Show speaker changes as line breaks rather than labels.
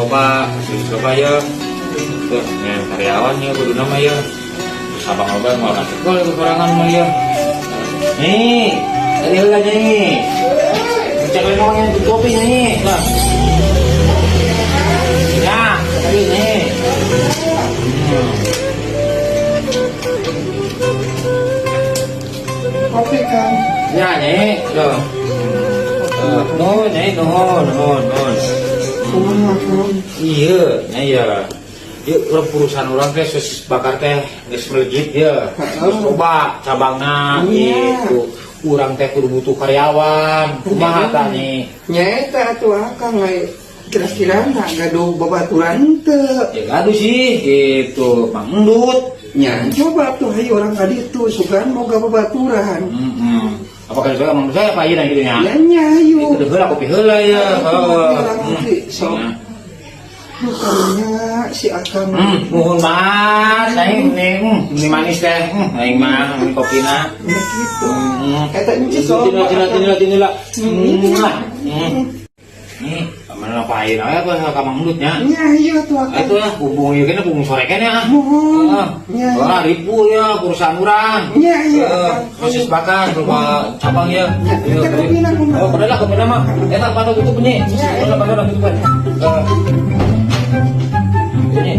loba coba ya tuh yang karyawan ya kudu nama ya sabang loba mau kasih gol kekurangan mah ya nih tadi heula nih cek mau yang di kopi nih nah ya tadi nih
kopi kan
ya nih tuh nuhun
kumaha kan
iya nya ya yuk perusahaan orang teh sosis bakar teh geus melejit ya coba cabangna gitu urang teh kudu butuh karyawan kumaha tah nih
nyaeta atuh akang lain kira-kira gaduh babaturan teu
ya gaduh sih gitu Mang Endut
nya coba tuh hayu orang tadi tuh sugan boga babaturan
apakah saya Mang saya apa ieu gitu nya
ya nyayu
itu heula kopi heula ya
so bukannya si akang
nuhun banget aing ini manis teh aing mah ini kopina
gitu eta enci so
Cina. Nih, mana ngapain aja apa ka Mang Endut nya?
nya iya tuh akang
Itu ya hubung ieu kena hubung sore kene ah.
mohon nya
Wah, ribu ya perusahaan urang.
nya iya
Sosis bakar coba cabang ya.
kita kopina kumaha
Oh, padahal kopina mah eta pantau tutup nih. Padahal tutup kan. Ini